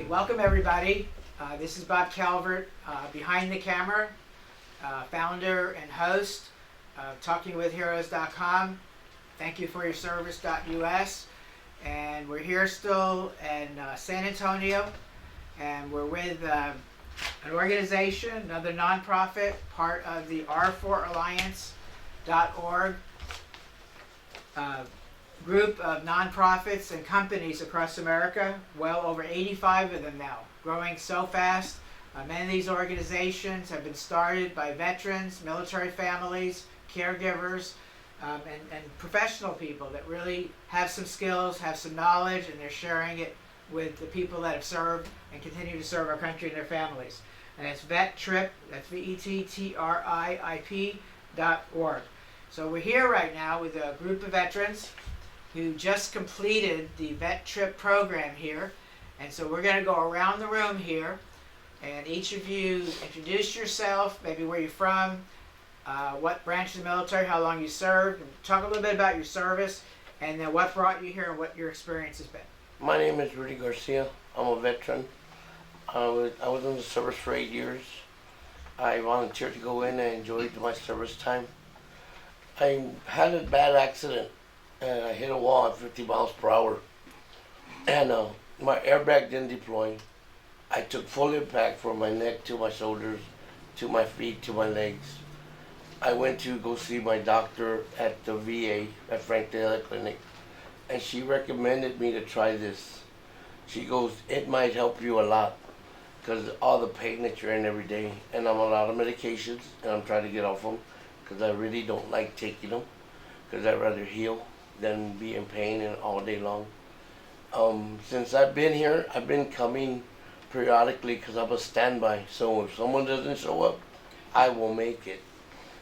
Welcome everybody. This is Bob Calvert, behind the camera, founder and host of TalkingWithHeroes.com. Thank you for your service.us. And we're here still in San Antonio, and we're with an organization, another nonprofit, part of the R4Alliance.org group of nonprofits and companies across America, well over 85 of them now, growing so fast. Many of these organizations have been started by veterans, military families, caregivers, and professional people that really have some skills, have some knowledge, and they're sharing it with the people that have served and continue to serve our country and their families. And it's VetTriip, that's VetTriip.org. So we're here right now with a group of veterans who just completed the VetTriip program here. And so we're going to go around the room here, and each of you introduce yourself, maybe where you're from, what branch of the military, how long you served, and talk a little bit about your service, and then what brought you here and what your experience has been. My name is Rudy Garcia. I'm a veteran. I was in the service for 8 years. I volunteered to go in and enjoyed my service time. I had a bad accident and I hit a wall at 50 miles per hour. And my airbag didn't deploy. I took full impact from my neck to my shoulders, to my feet, to my legs. I went to go see my doctor at the VA, at Frank Taylor Clinic, and she recommended me to try this. She goes, it might help you a lot because all the pain that you're in every day. And I'm on a lot of medications, and I'm trying to get off them because I really don't like taking them, because I'd rather heal than be in pain and all day long. Since I've been here, I've been coming periodically because I'm a standby. So if someone doesn't show up, I will make it,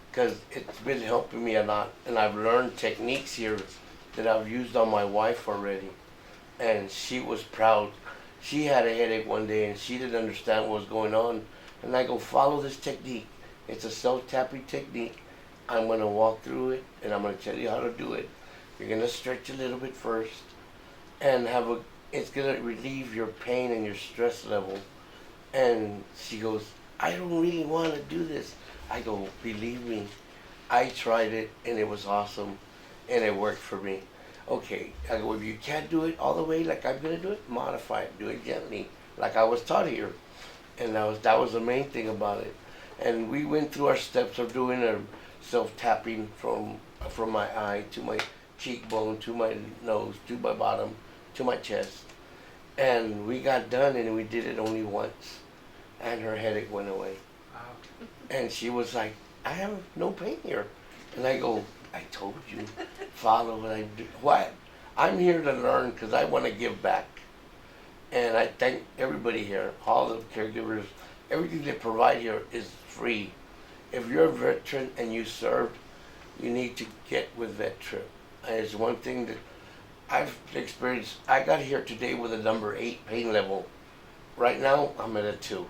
because it's been helping me a lot. And I've learned techniques here that I've used on my wife already. And she was proud. She had a headache one day and she didn't understand what was going on. And I go, follow this technique. It's a self-tapping technique. I'm going to walk through it and I'm going to tell you how to do it. You're going to stretch a little bit first and it's going to relieve your pain and your stress level. And she goes, I don't really want to do this. I go, believe me, I tried it and it was awesome and it worked for me. Okay, I go, if you can't do it all the way like I'm going to do it, modify it, do it gently, like I was taught here. And that was the main thing about it. And we went through our steps of doing a self-tapping from my eye to my cheekbone, to my nose, to my bottom, to my chest. And we got done and we did it only once. And her headache went away. Wow. And she was like, I have no pain here. And I go, I told you, follow what I do. What? I'm here to learn because I want to give back. And I thank everybody here, all the caregivers. Everything they provide here is free. If you're a veteran and you served, you need to get with VetTriip. And it's one thing that I've experienced. I got here today with a number 8 pain level. Right now, I'm at a 2.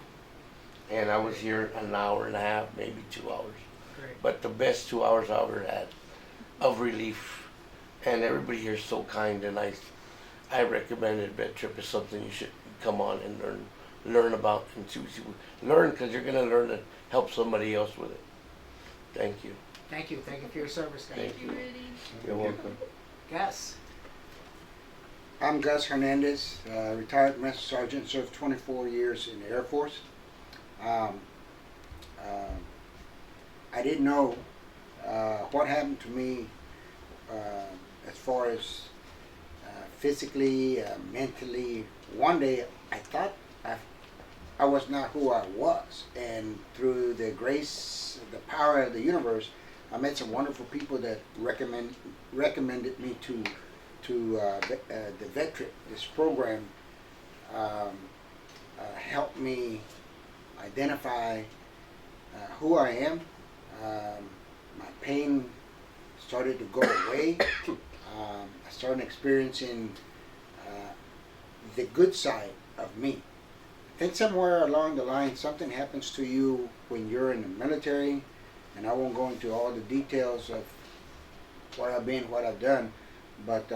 And I was here an hour and a half, maybe 2 hours. Great. But the best 2 hours I ever had of relief. And everybody here is so kind and nice. I recommended VetTriip is something you should come on and learn about and learn, because you're going to learn to help somebody else with it. Thank you. Thank you. Thank you for your service, guys. Thank you. You're welcome. Gus. I'm Gus Hernandez, retired Master Sergeant, served 24 years in the Air Force. I didn't know what happened to me as far as physically, mentally. One day I thought I was not who I was, and through the grace, the power of the universe, I met some wonderful people that recommended me to the VetTriip. This program helped me identify who I am. My pain started to go away. I started experiencing the good side of me. I think somewhere along the line something happens to you when you're in the military, and I won't go into all the details of what I've been, what I've done, but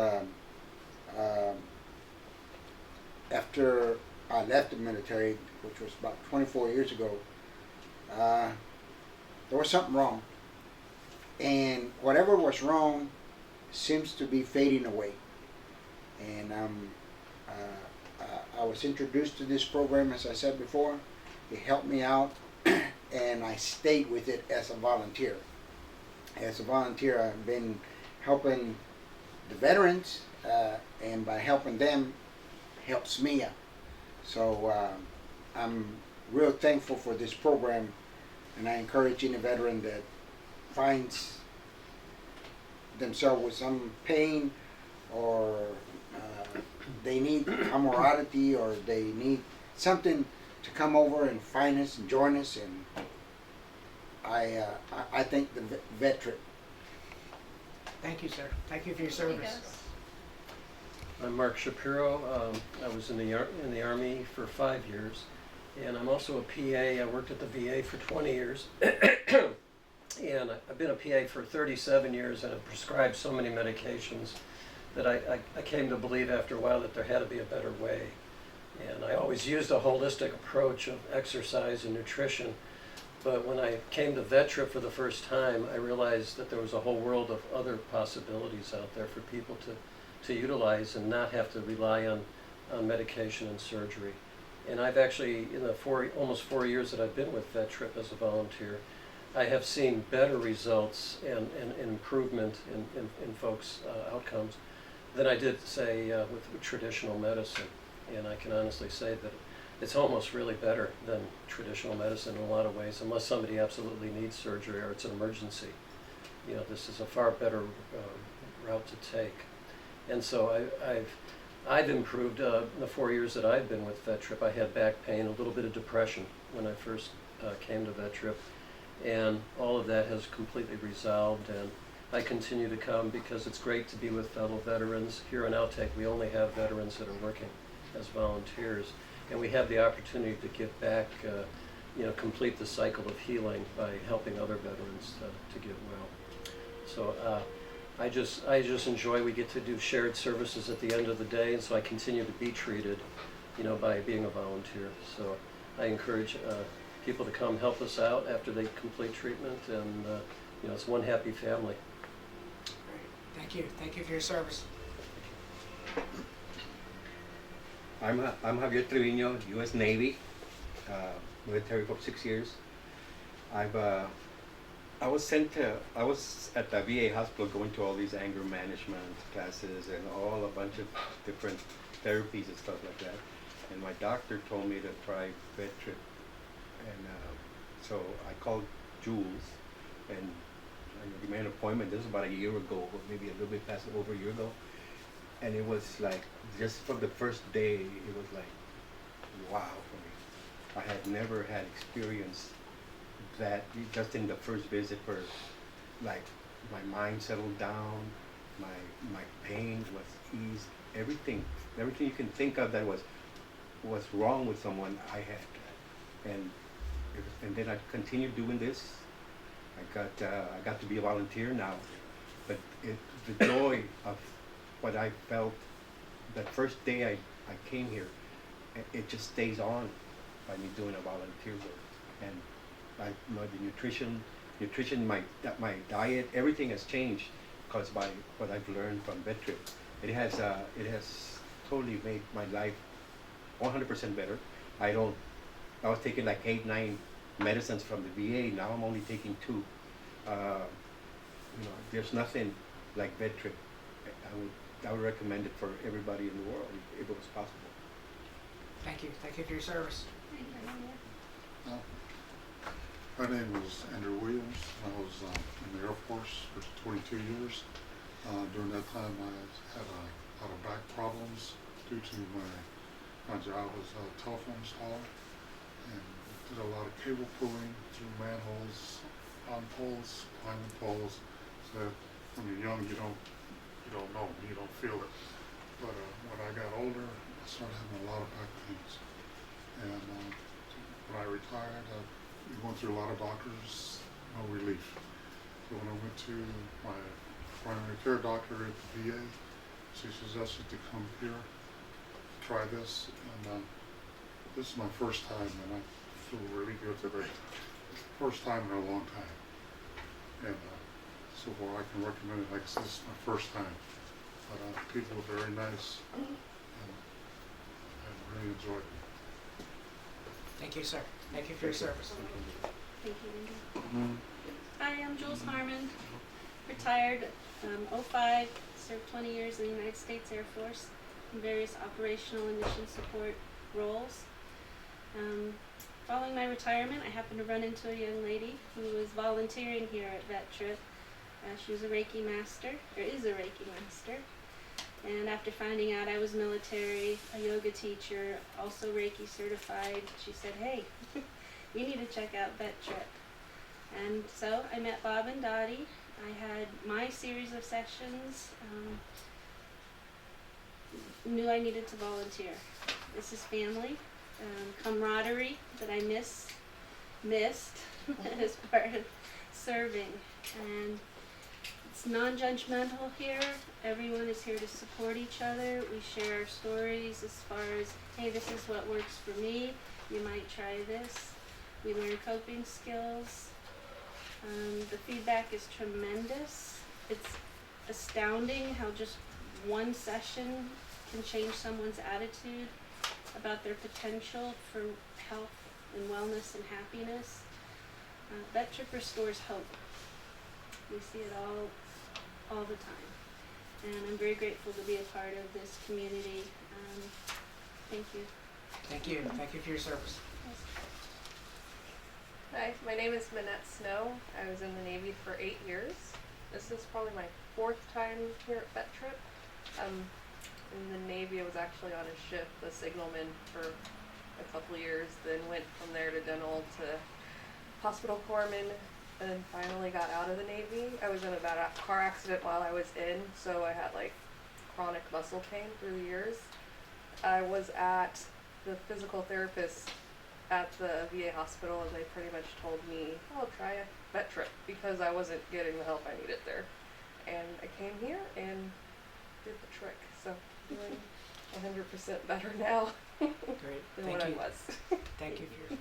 after I left the military, which was about 24 years ago, there was something wrong. And whatever was wrong seems to be fading away. And I was introduced to this program, as I said before. It helped me out, and I stayed with it as a volunteer. As a volunteer, I've been helping the veterans, and by helping them, helps me out. So I'm real thankful for this program, and I encourage any veteran that finds themselves with some pain, or they need camaraderie, or they need something to come over and find us and join us. And I thank the VetTriip. Thank you, sir. Thank you for your service. I'm Mark Shapiro. I was in the Army for 5 years, and I'm also a PA. I worked at the VA for 20 years, and I've been a PA for 37 years, and I've prescribed so many medications that I came to believe after a while that there had to be a better way. And I always used a holistic approach of exercise and nutrition. But when I came to VetTriip for the first time, I realized that there was a whole world of other possibilities out there for people to utilize and not have to rely on medication and surgery. And I've actually, in the almost 4 years that I've been with VetTriip as a volunteer, I have seen better results and improvement in folks' outcomes than I did, say, with traditional medicine. And I can honestly say that it's almost really better than traditional medicine in a lot of ways, unless somebody absolutely needs surgery or it's an emergency. You know, this is a far better route to take. And so I've improved in the 4 years that I've been with VetTriip. I had back pain, a little bit of depression when I first came to VetTriip, and all of that has completely resolved. And I continue to come because it's great to be with fellow veterans. Here in Outtake, we only have veterans that are working as volunteers, and we have the opportunity to give back, complete the cycle of healing by helping other veterans to get well. So I just enjoy, we get to do shared services at the end of the day, and so I continue to be treated, by being a volunteer. So I encourage people to come help us out after they complete treatment, and it's one happy family. Great. Thank you. Thank you for your service. I'm Javier Trevino, U.S. Navy, military for 6 years. I was at the VA hospital going to all these anger management classes and a bunch of different therapies and stuff like that. And my doctor told me to try VetTriip. And so I called Jules, and I made an appointment. This was about a year ago, or maybe a little bit past over a year ago. And it was like, just from the first day, it was like, wow for me. I had never had experienced that just in the first visit, where like my mind settled down, my pain was eased, everything you can think of that was wrong with someone, I had. And then I continued doing this. I got to be a volunteer now, but the joy of what I felt that first day I came here, it just stays on by me doing a volunteer work. And the nutrition, my diet, everything has changed because by what I've learned from VetTriip. It has totally made my life 100% better. I was taking like 8-9 medicines from the VA. Now I'm only taking 2. There's nothing like VetTriip. I would recommend it for everybody in the world if it was possible. Thank you. Thank you for your service. My name is Andrew Williams. I was in the Air Force for 22 years. During that time, I had a lot of back problems due to my job as a telephone installer, and did a lot of cable pulling through manholes, on poles, climbing poles. So when you're young, you don't know, you don't feel it. But when I got older, I started having a lot of back pains. And when I retired, I went through a lot of doctors, no relief. So when I went to my primary care doctor at the VA, she suggested to come here, try this, and this is my first time, and I feel really good today. First time in a long time. And so far I can recommend it. Like I said, this is my first time. But people are very nice, and I really enjoyed it. Thank you, sir. Thank you for your service. Thank you, Andrew. Hi, I'm Jules Hartmann, retired 05, served 20 years in the United States Air Force in various operational and mission support roles. Following my retirement, I happened to run into a young lady who was volunteering here at VetTriip. She was a Reiki master, or is a Reiki master. And after finding out I was military, a yoga teacher, also Reiki certified, she said, hey, you need to check out VetTriip. And so I met Bob and Dottie. I had my series of sessions, knew I needed to volunteer. This is family, camaraderie that I missed as part of serving. And it's non-judgmental here. Everyone is here to support each other. We share our stories as far as, hey, this is what works for me. You might try this. We learn coping skills. The feedback is tremendous. It's astounding how just one session can change someone's attitude about their potential for health and wellness and happiness. VetTriip restores hope. We see it all the time. And I'm very grateful to be a part of this community. Thank you. Thank you. Thank you for your service. Hi, my name is Minette Snow. I was in the Navy for 8 years. This is probably my 4th time here at VetTriip. In the Navy, I was actually on a ship, the signalman, for a couple of years, then went from there to dental to hospital corpsman, and then finally got out of the Navy. I was in a bad car accident while I was in, so I had like chronic muscle pain through the years. I was at the physical therapist at the VA hospital, and they pretty much told me, oh, try a VetTriip, because I wasn't getting the help I needed there. And I came here and did the trick, so doing 100% better now Great. than Thank what you. I was. Thank you for your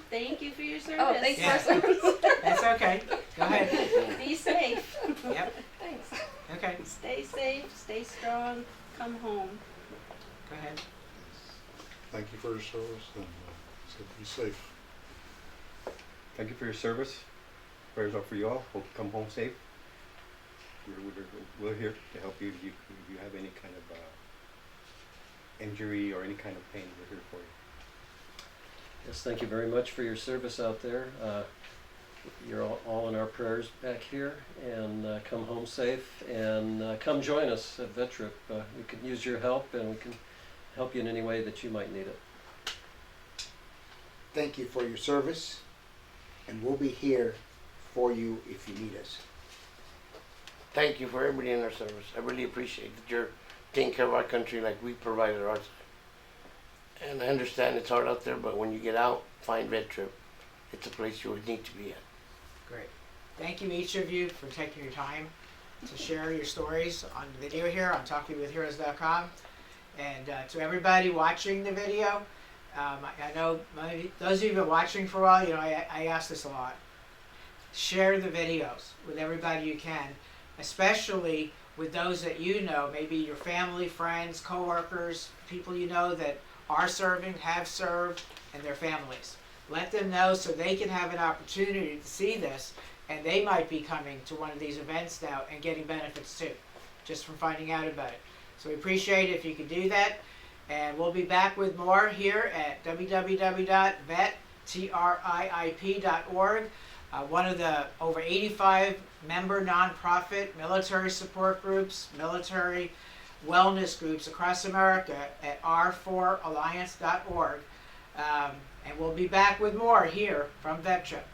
Thank you for your service. Oh, thanks Yeah. for your service. That's okay. Go ahead. Be safe. Yep. Thanks. Okay. Stay safe, stay strong, come home. Go ahead. Thank you for your service, and so be safe. Thank you for your service. Prayers are for you all. Hope you come home safe. We're here to help you if you have any kind of injury or any kind of pain. We're here for you. Yes, thank you very much for your service out there. You're all in our prayers back here, and come home safe, and come join us at VetTriip. We can use your help, and we can help you in any way that you might need it. Thank you for your service, and we'll be here for you if you need us. Thank you for everybody in our service. I really appreciate that you're taking care of our country like we provided our side. And I understand it's hard out there, but when you get out, find VetTriip. It's a place you would need to be at. Great. Thank you, each of you, for taking your time to share your stories on video here on talkingwithheroes.com. And to everybody watching the video, I know those of you who've been watching for a while, you know, I ask this a lot. Share the videos with everybody you can, especially with those that you know, maybe your family, friends, coworkers, people you know that are serving, have served, and their families. Let them know so they can have an opportunity to see this, and they might be coming to one of these events now and getting benefits too, just from finding out about it. So we appreciate it if you could do that, and we'll be back with more here at www.vettriip.org. One of the over 85 member nonprofit military support groups, military wellness groups across America at r4alliance.org. And we'll be back with more here from VetTriip.